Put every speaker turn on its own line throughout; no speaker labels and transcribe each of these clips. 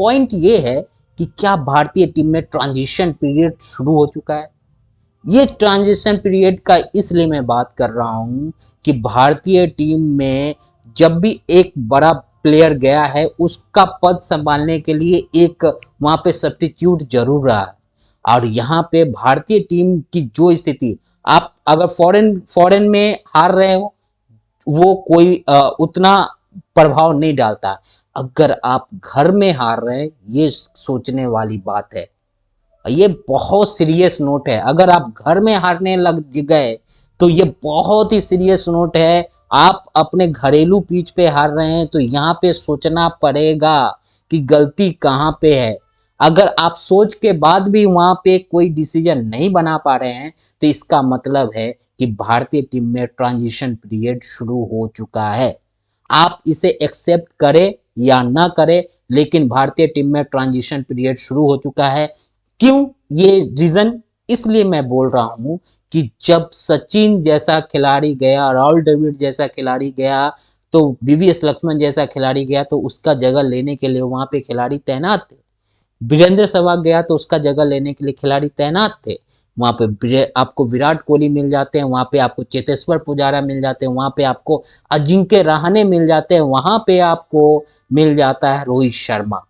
Point ये है कि क्या भारतीय टीम में ट्रांजिशन पीरियड शुरू हो चुका है। ये ट्रांजिशन पीरियड का इसलिए मैं बात कर रहा हूं कि भारतीय टीम में जब भी एक बड़ा प्लेयर गया है उसका पद संभालने के लिए एक वहां पे सब्स्टिट्यूट जरूर रहा है। और यहाँ पे भारतीय टीम की जो स्थिति, आप अगर फॉरेन में हार रहे हो वो कोई उतना प्रभाव नहीं डालता। अगर आप घर में हार रहे हैं ये सोचने वाली बात है। ये बहुत सीरियस नोट है। अगर आप घर में हारने लग गए तो ये बहुत ही सीरियस नोट है। आप अपने घरेलू पिच पे हार रहे हैं तो यहाँ पे सोचना पड़ेगा कि गलती कहाँ पे है। अगर आप सोच के बाद भी वहां पे कोई डिसीजन नहीं बना पा रहे हैं तो इसका मतलब है कि भारतीय टीम में ट्रांजिशन पीरियड शुरू हो चुका है। आप इसे एक्सेप्ट करें या ना करें, लेकिन भारतीय टीम में ट्रांजिशन पीरियड शुरू हो चुका है। क्यों? ये रीजन इसलिए मैं बोल रहा हूं कि जब सचिन जैसा खिलाड़ी गया, राहुल द्रविड़ जैसा खिलाड़ी गया, तो वीवीएस लक्ष्मण जैसा खिलाड़ी गया तो उसका जगह लेने के लिए वहां पे खिलाड़ी तैनात थे। वीरेंद्र सहवाग गया तो उसका जगह लेने के लिए खिलाड़ी तैनात थे। वहां पे आपको विराट कोहली मिल जाते हैं, वहां पे आपको चेतेश्वर पुजारा मिल जाते हैं, वहां पे आपको अजिंक्य रहाणे मिल जाते हैं, वहां पे आपको मिल जाता है रोहित शर्मा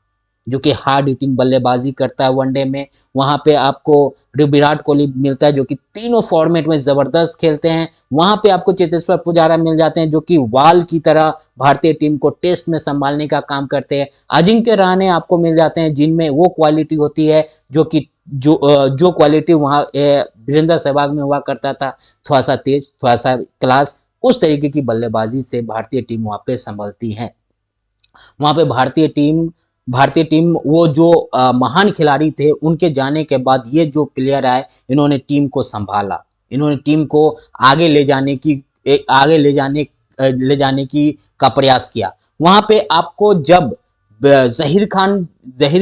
जो कि हार्ड हिटिंग बल्लेबाजी करता है वनडे में। वहां पे आपको विराट कोहली मिलता है जो कि तीनों फॉर्मेट में जबरदस्त खेलते हैं। वहां पे आपको चेतेश्वर पुजारा मिल जाते हैं जो कि वाल की तरह भारतीय टीम को टेस्ट में संभालने का काम करते हैं। अजिंक्य रहाणे आपको मिल जाते हैं जिनमें वो क्वालिटी होती है जो कि जो क्वालिटी वहां वीरेंद्र सहवाग में हुआ करता था, थोड़ा सा तेज, थोड़ा सा क्लास, उस तरीके की बल्लेबाजी से भारतीय टीम वहां पे संभलती है। वहां पे भारतीय टीम वो जो महान खिलाड़ी थे उनके जाने के बाद ये जो प्लेयर आए इन्होंने टीम को संभाला, इन्होंने टीम को आगे ले जाने की का प्रयास किया। वहां पे आपको जब जहीर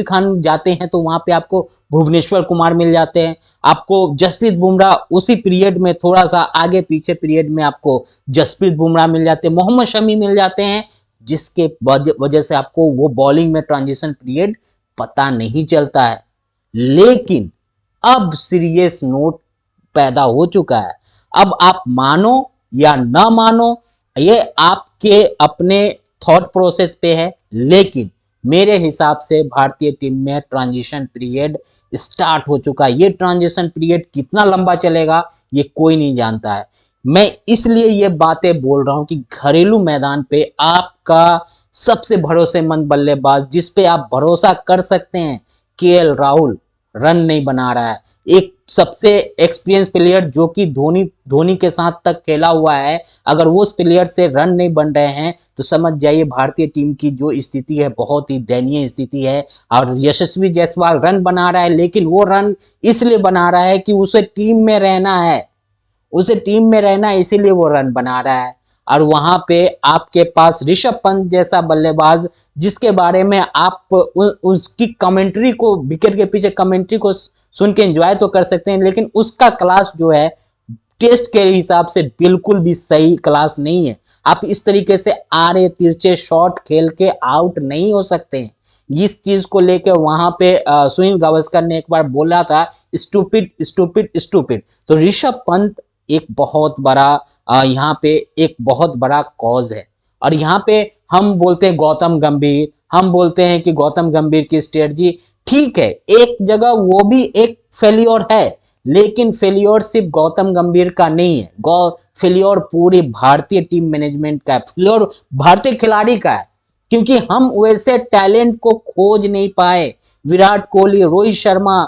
खान जाते हैं तो वहां पे आपको भुवनेश्वर कुमार मिल जाते हैं, आपको जसप्रीत बुमराह उसी पीरियड में थोड़ा सा आगे पीछे पीरियड में आपको जसप्रीत बुमराह मिल जाते हैं, मोहम्मद शमी मिल जाते हैं, जिसके वजह से आपको वो बॉलिंग में ट्रांजिशन पीरियड पता नहीं चलता है। लेकिन अब सीरियस नोट पैदा हो चुका है। अब आप मानो या ना मानो ये आपके अपने थॉट प्रोसेस पे है, लेकिन मेरे हिसाब से भारतीय टीम में ट्रांजिशन पीरियड स्टार्ट हो चुका है। ये ट्रांजिशन पीरियड कितना लंबा चलेगा ये कोई नहीं जानता है। मैं इसलिए ये बातें बोल रहा हूं कि घरेलू मैदान पे आपका सबसे भरोसेमंद बल्लेबाज जिस पे आप भरोसा कर सकते हैं, केएल राहुल रन नहीं बना रहा है। एक सबसे एक्सपीरियंस प्लेयर जो कि धोनी के साथ तक खेला हुआ है, अगर वो उस प्लेयर से रन नहीं बन रहे हैं तो समझ जाइए भारतीय टीम की जो स्थिति है बहुत ही दयनीय स्थिति है। और यशस्वी जायसवाल रन बना रहा है, लेकिन वो रन इसलिए बना रहा है कि उसे टीम में रहना है, उसे टीम में रहना है, इसीलिए वो रन बना रहा है। और वहां पे आपके पास ऋषभ पंत जैसा बल्लेबाज जिसके बारे में आप उसकी कमेंट्री को, विकेट के पीछे कमेंट्री को सुन के एंजॉय तो कर सकते हैं, लेकिन उसका क्लास जो है टेस्ट के हिसाब से बिल्कुल भी सही क्लास नहीं है। आप इस तरीके से आड़े तिरछे शॉट खेल के आउट नहीं हो सकते हैं। इस चीज को लेकर वहां पे सुनील गावस्कर ने एक बार बोला था स्टूपिड स्टूपिड स्टूपिड। तो ऋषभ पंत एक बहुत बड़ा यहाँ पे एक बहुत बड़ा कॉज है। और यहाँ पे हम बोलते हैं गौतम गंभीर, हम बोलते हैं कि गौतम गंभीर की स्ट्रेटजी ठीक है, एक जगह वो भी एक फेलियर है, लेकिन फेलियर सिर्फ गौतम गंभीर का नहीं है, फेलियर पूरी भारतीय टीम मैनेजमेंट का है, फेलियर भारतीय खिलाड़ी का है, क्योंकि हम वैसे टैलेंट को खोज नहीं पाए। विराट कोहली, रोहित शर्मा,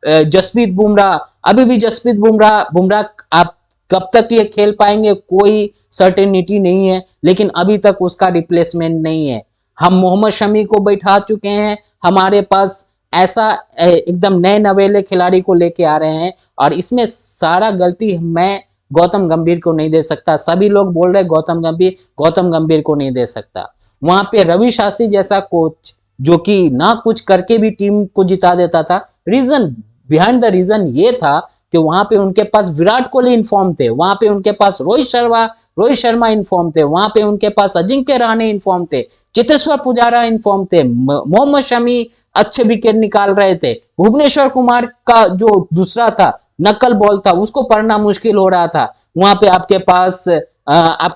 जसप्रीत बुमराह, अभी भी जसप्रीत बुमराह आप कब तक ये खेल पाएंगे कोई सर्टेनिटी नहीं है, लेकिन अभी तक उसका रिप्लेसमेंट नहीं है। हम मोहम्मद शमी को बैठा चुके हैं, हमारे पास ऐसा एकदम नए नवेले खिलाड़ी को लेके आ रहे हैं, और इसमें सारा गलती मैं गौतम गंभीर को नहीं दे सकता। सभी लोग बोल रहे गौतम गंभीर को नहीं दे सकता। वहां पे रवि शास्त्री जैसा कोच जो कि ना कुछ करके भी टीम को जिता देता था, रीजन बिहाइंड द रीजन ये था कि वहां पे उनके पास विराट कोहली इन्फॉर्म थे, वहां पे उनके पास रोहित शर्मा इन्फॉर्म थे, वहां पे उनके पास अजिंक्य रहाणे इन्फॉर्म थे, चेतेश्वर पुजारा इन्फॉर्म थे, मोहम्मद शमी अच्छे विकेट निकाल रहे थे, भुवनेश्वर कुमार का जो दूसरा था नकल बॉल था उसको पढ़ना मुश्किल हो रहा था, वहां पे आपके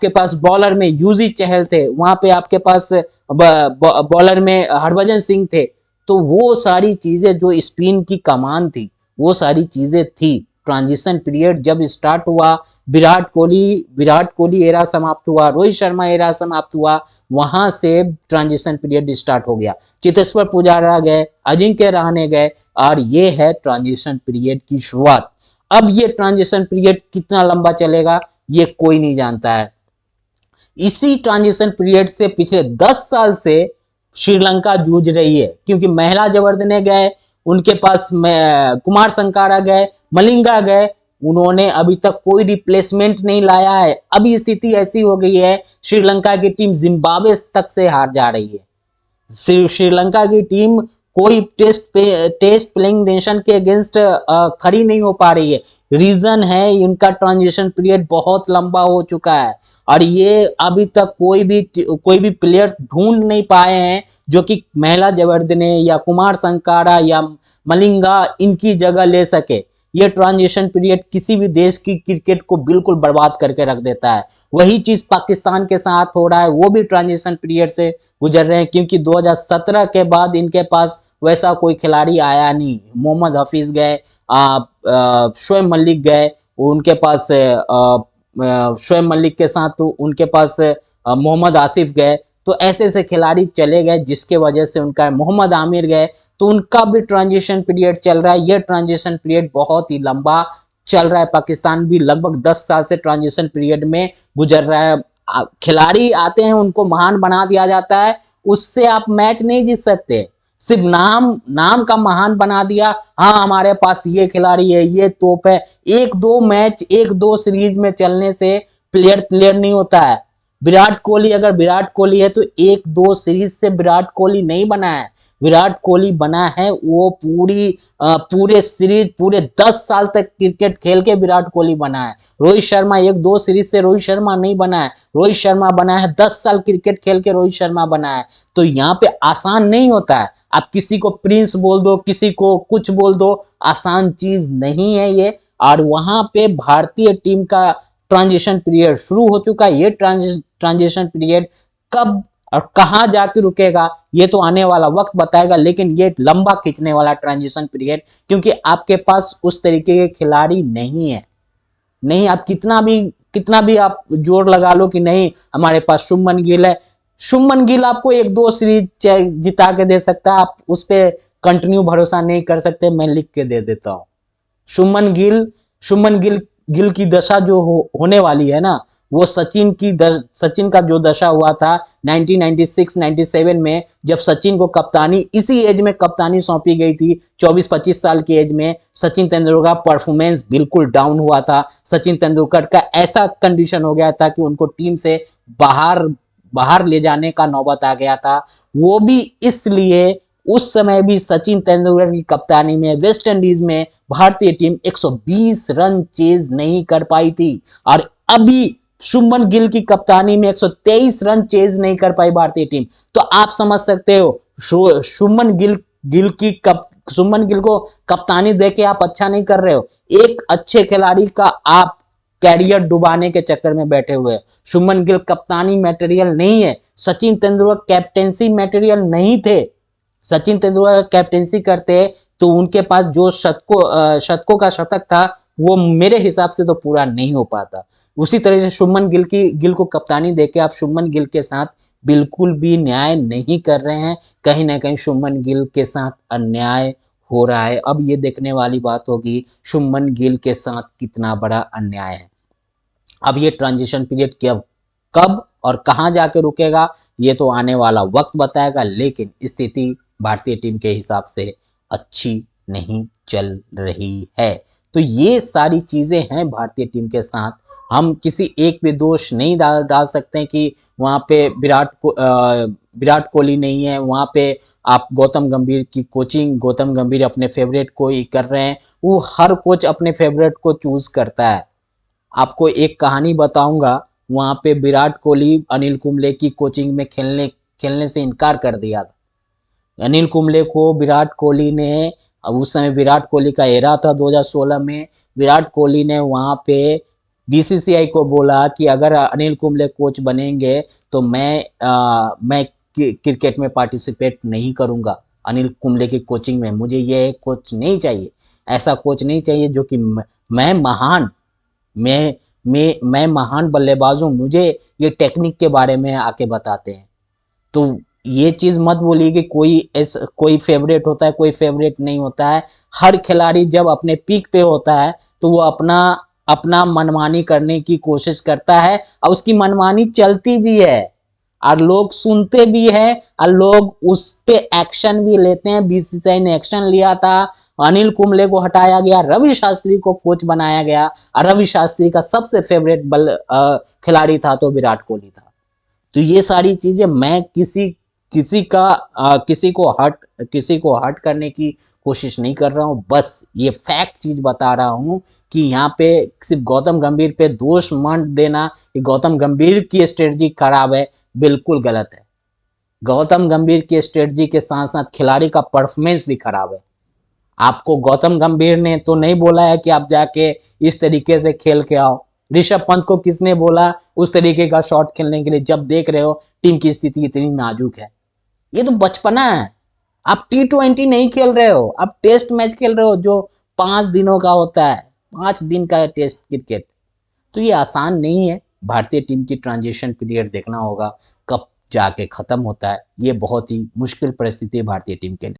पास बॉलर में यूजी चहल थे, वहां पे आपके पास बॉलर में हरभजन सिंह थे। तो वो सारी चीजें जो स्पिन की कमान थी वो सारी चीजें थी। ट्रांजिशन पीरियड जब स्टार्ट हुआ, विराट कोहली एरा समाप्त हुआ, रोहित शर्मा एरा समाप्त हुआ, वहां से ट्रांजिशन पीरियड स्टार्ट हो गया। चेतेश्वर पुजारा गए, अजिंक्य रहाणे गए और ये है ट्रांजिशन पीरियड की शुरुआत। अब ये ट्रांजिशन पीरियड कितना लंबा चलेगा ये कोई नहीं जानता है। इसी ट्रांजिशन पीरियड से पिछले 10 साल से श्रीलंका जूझ रही है, क्योंकि महिला जवर्दने गए, उनके पास कुमार संकारा गए, मलिंगा गए, उन्होंने अभी तक कोई रिप्लेसमेंट नहीं लाया है। अभी स्थिति ऐसी हो गई है श्रीलंका की टीम जिम्बाब्वे तक से हार जा रही है। श्रीलंका की टीम कोई टेस्ट प्लेइंग नेशन के अगेंस्ट खड़ी नहीं हो पा रही है। रीजन है इनका ट्रांजिशन पीरियड बहुत लंबा हो चुका है और ये अभी तक कोई भी प्लेयर ढूंढ नहीं पाए हैं जो कि महिला जवर्दने या कुमार संकारा या मलिंगा इनकी जगह ले सके। ये ट्रांजिशन पीरियड किसी भी देश की क्रिकेट को बिल्कुल बर्बाद करके रख देता है। वही चीज पाकिस्तान के साथ हो रहा है, वो भी ट्रांजिशन पीरियड से गुजर रहे हैं, क्योंकि 2017 के बाद इनके पास वैसा कोई खिलाड़ी आया नहीं। मोहम्मद हफीज गए, शोएब मलिक गए, उनके पास शोएब मलिक के साथ तो उनके पास मोहम्मद आसिफ गए, तो ऐसे ऐसे खिलाड़ी चले गए जिसके वजह से उनका मोहम्मद आमिर गए, तो उनका भी ट्रांजिशन पीरियड चल रहा है। ये ट्रांजिशन पीरियड बहुत ही लंबा चल रहा है। पाकिस्तान भी लगभग 10 साल से ट्रांजिशन पीरियड में गुजर रहा है। खिलाड़ी आते हैं उनको महान बना दिया जाता है, उससे आप मैच नहीं जीत सकते। सिर्फ नाम का महान बना दिया, हाँ हमारे पास ये खिलाड़ी है, ये तोप है। एक दो मैच, एक दो सीरीज में चलने से प्लेयर नहीं होता है। विराट कोहली अगर विराट कोहली है तो एक दो सीरीज से विराट कोहली नहीं बना है। विराट कोहली बना है वो पूरे सीरीज, पूरे 10 साल तक क्रिकेट खेल के विराट कोहली बना है। रोहित शर्मा एक दो सीरीज से रोहित शर्मा नहीं बना है। रोहित शर्मा बना है 10 साल क्रिकेट खेल के रोहित शर्मा बना है। तो यहाँ पे आसान नहीं होता है। आप किसी को प्रिंस बोल दो, किसी को कुछ बोल दो, आसान चीज नहीं है ये। और वहां पे भारतीय टीम का ट्रांजिशन पीरियड शुरू हो चुका है। ये ट्रांजिशन पीरियड कब और कहां जाके रुकेगा ये तो आने वाला वक्त बताएगा, लेकिन ये लंबा खींचने वाला ट्रांजिशन पीरियड, क्योंकि आपके पास उस तरीके के खिलाड़ी नहीं है। नहीं, आप कितना भी आप जोर लगा लो कि नहीं हमारे पास शुभमन गिल है, शुभमन गिल आपको एक दो सीरीज जिता के दे सकता है, आप उस पर कंटिन्यू भरोसा नहीं कर सकते। मैं लिख के दे देता हूं, शुभमन गिल की दशा जो होने वाली है ना, वो सचिन का जो दशा हुआ था 1996-97 में, जब सचिन को कप्तानी, इसी एज में कप्तानी सौंपी गई थी, 24-25 साल की एज में। सचिन तेंदुलकर का परफॉर्मेंस बिल्कुल डाउन हुआ था। सचिन तेंदुलकर का ऐसा कंडीशन हो गया था कि उनको टीम से बाहर ले जाने का नौबत आ गया था। वो भी इसलिए उस समय भी सचिन तेंदुलकर की कप्तानी में वेस्ट इंडीज में भारतीय टीम 120 रन चेज नहीं कर पाई थी, और अभी शुभमन गिल की कप्तानी में 123 रन चेज नहीं कर पाई भारतीय टीम। तो आप समझ सकते हो शुभमन गिल को कप्तानी देके आप अच्छा नहीं कर रहे हो। एक अच्छे खिलाड़ी का आप कैरियर डुबाने के चक्कर में बैठे हुए हैं। शुभमन गिल कप्तानी मटेरियल नहीं है। सचिन तेंदुलकर कैप्टेंसी मटेरियल नहीं थे। सचिन तेंदुलकर कैप्टेंसी करते तो उनके पास जो शतकों का शतक था वो मेरे हिसाब से तो पूरा नहीं हो पाता। उसी तरह से शुभमन गिल को कप्तानी देके आप शुभमन गिल के साथ बिल्कुल भी न्याय नहीं कर रहे हैं। कहीं ना कहीं शुभमन गिल के साथ अन्याय हो रहा है। अब ये देखने वाली बात होगी शुभमन गिल के साथ कितना बड़ा अन्याय है। अब ये ट्रांजिशन पीरियड कब और कहां जाके रुकेगा ये तो आने वाला वक्त बताएगा, लेकिन स्थिति भारतीय टीम के हिसाब से अच्छी नहीं चल रही है। तो ये सारी चीज़ें हैं भारतीय टीम के साथ। हम किसी एक पे दोष नहीं डाल सकते कि वहाँ पे विराट कोहली नहीं है, वहाँ पे आप गौतम गंभीर की कोचिंग, गौतम गंभीर अपने फेवरेट को ही कर रहे हैं। वो हर कोच अपने फेवरेट को चूज करता है। आपको एक कहानी बताऊंगा, वहाँ पे विराट कोहली अनिल कुंबले की कोचिंग में खेलने से इनकार कर दिया था। अनिल कुंबले को विराट कोहली ने, अब उस समय विराट कोहली का एरा था 2016 में, विराट कोहली ने वहाँ पे बीसीसीआई को बोला कि अगर अनिल कुंबले कोच बनेंगे तो मैं क्रिकेट में पार्टिसिपेट नहीं करूंगा अनिल कुंबले की कोचिंग में। मुझे ये कोच नहीं चाहिए, ऐसा कोच नहीं चाहिए जो कि मैं महान मैं महान बल्लेबाज हूँ, मुझे ये टेक्निक के बारे में आके बताते हैं। तो ये चीज मत बोलिए कि कोई फेवरेट होता है, कोई फेवरेट नहीं होता है। हर खिलाड़ी जब अपने पीक पे होता है तो वो अपना अपना मनमानी करने की कोशिश करता है और उसकी मनमानी चलती भी है और लोग सुनते भी हैं और लोग उस पे एक्शन भी लेते हैं। बीसीसीआई ने एक्शन लिया था, अनिल कुंबले को हटाया गया, रवि शास्त्री को कोच बनाया गया और रवि शास्त्री का सबसे फेवरेट खिलाड़ी था तो विराट कोहली था। तो ये सारी चीजें मैं किसी को हर्ट करने की कोशिश नहीं कर रहा हूँ, बस ये फैक्ट चीज बता रहा हूँ कि यहाँ पे सिर्फ गौतम गंभीर पे दोष मत देना कि गौतम गंभीर की स्ट्रेटजी खराब है, बिल्कुल गलत है। गौतम गंभीर की स्ट्रेटजी के साथ साथ खिलाड़ी का परफॉर्मेंस भी खराब है। आपको गौतम गंभीर ने तो नहीं बोला है कि आप जाके इस तरीके से खेल के आओ। ऋषभ पंत को किसने बोला उस तरीके का शॉट खेलने के लिए, जब देख रहे हो टीम की स्थिति इतनी नाजुक है। ये तो बचपना है। आप T20 नहीं खेल रहे हो, आप टेस्ट मैच खेल रहे हो जो 5 दिनों का होता है, 5 दिन का टेस्ट क्रिकेट। तो ये आसान नहीं है। भारतीय टीम की ट्रांजिशन पीरियड देखना होगा कब जाके खत्म होता है। ये बहुत ही मुश्किल परिस्थिति है भारतीय टीम के लिए।